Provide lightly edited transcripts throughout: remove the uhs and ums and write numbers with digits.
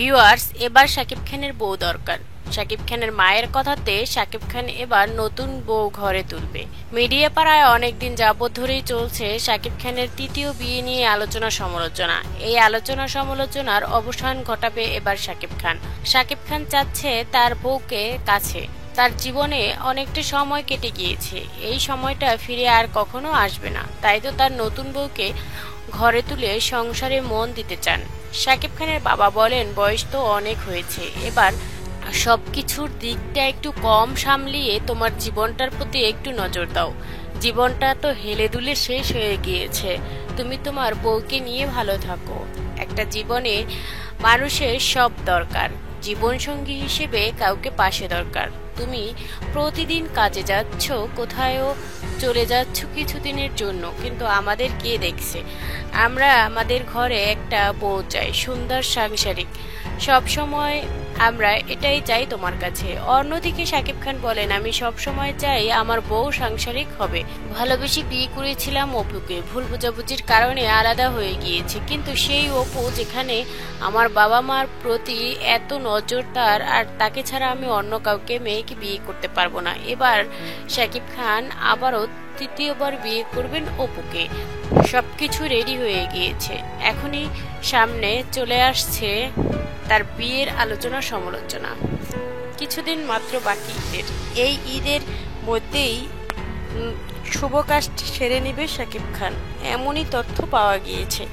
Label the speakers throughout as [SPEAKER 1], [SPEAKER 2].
[SPEAKER 1] Viewers, এবার শাকিব খানের বউ দরকার। শাকিব খানের মায়ের কথাতে শাকিব খান এবার নতুন বউ ঘরে তুলবে। মিডিয়া পাড়ায় অনেকদিন যাবৎ ধরেই চলছে শাকিব খানের তৃতীয় বিয়ে নিয়ে আলোচনা সমালোচনা। এই আলোচনা সমালোচনার অবসান ঘটাবে এবার শাকিব খান। শাকিব খান চাচ্ছে তার বউকে কাছে। তার জীবনে অনেকটা সময় কেটে গিয়েছে, এই সময়টা ফিরে আর কখনো আসবে না। তাই তো তার নতুন বউকে ঘরে তুলে সংসারে মন দিতে চান। শাকিব খানের বাবা বলেন, বয়স তো অনেক হয়েছে, এবার সবকিছুর দিকটা একটু কম সামলিয়ে তোমার জীবনটার প্রতি একটু নজর দাও। জীবনটা তো হেলে দুলে শেষ হয়ে গিয়েছে, তুমি তোমার বউকে নিয়ে ভালো থাকো। একটা জীবনে মানুষের সব দরকার, জীবনসঙ্গী হিসেবে কাউকে পাশে দরকার। তুমি প্রতিদিন কাজে যাচ্ছ, কোথায়ও চলে যাচ্ছ কিছুদিনের জন্য, কিন্তু আমাদের কে দেখছে? আমরা আমাদের ঘরে একটা বউ চাই, সুন্দর সাংসারিক। সব সময় আমরা এটাই চাই তোমার কাছে। অন্যদিকে শাকিব খান বলেন, আমি সব সময় চাই আমার বউ সাংসারিক হবে। ভালোবেসে বিয়ে করেছিলাম অপুকে, ভুল বোঝাবুঝির কারণে আলাদা হয়ে গিয়েছে, কিন্তু সেই অপু যেখানে আমার বাবা মার প্রতি এত নজরদার, আর তাকে ছাড়া আমি অন্য কাউকে মেয়েকে বিয়ে করতে পারবো না। এবার শাকিব খান আবারও তৃতীয়বার বিয়ে করবেন অপুকে। সবকিছু রেডি হয়ে গিয়েছে, এখনই সামনে চলে আসছে তার বিয়ের আলোচনা সমালোচনা। কিছুদিন মাত্র বাকি ঈদের। এই ঈদের মধ্যেই শুভ কাজ সেরে নেবে শাকিব খান, এমনই তথ্য পাওয়া গিয়েছে।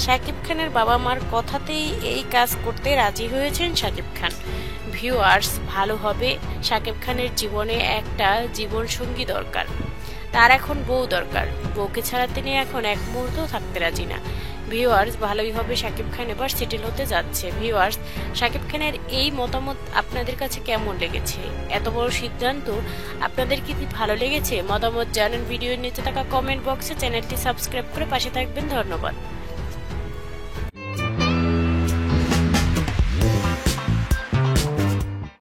[SPEAKER 1] শাকিব খানের বাবা মার কথাতেই এই কাজ করতে রাজি হয়েছেন শাকিব খান। ভিউয়ার্স, ভালো হবে, শাকিব খানের জীবনে একটা জীবনসঙ্গী দরকার। তার এখন বউ দরকার, বউকে ছাড়া তিনি এখন এক মুহূর্ত থাকতে রাজি না। ভিউয়ার্স, ভালোই হবে, শাকিব খান এবার সেটেল হতে যাচ্ছে। ভিউয়ার্স, শাকিব খানের এই মতামত আপনাদের কাছে কেমন লেগেছে? এত বড় সিদ্ধান্ত আপনাদের কি ভালো লেগেছে? মতামত জানান ভিডিওর নিচে থাকা কমেন্ট বক্সে। চ্যানেলটি সাবস্ক্রাইব করে পাশে থাকবেন। ধন্যবাদ।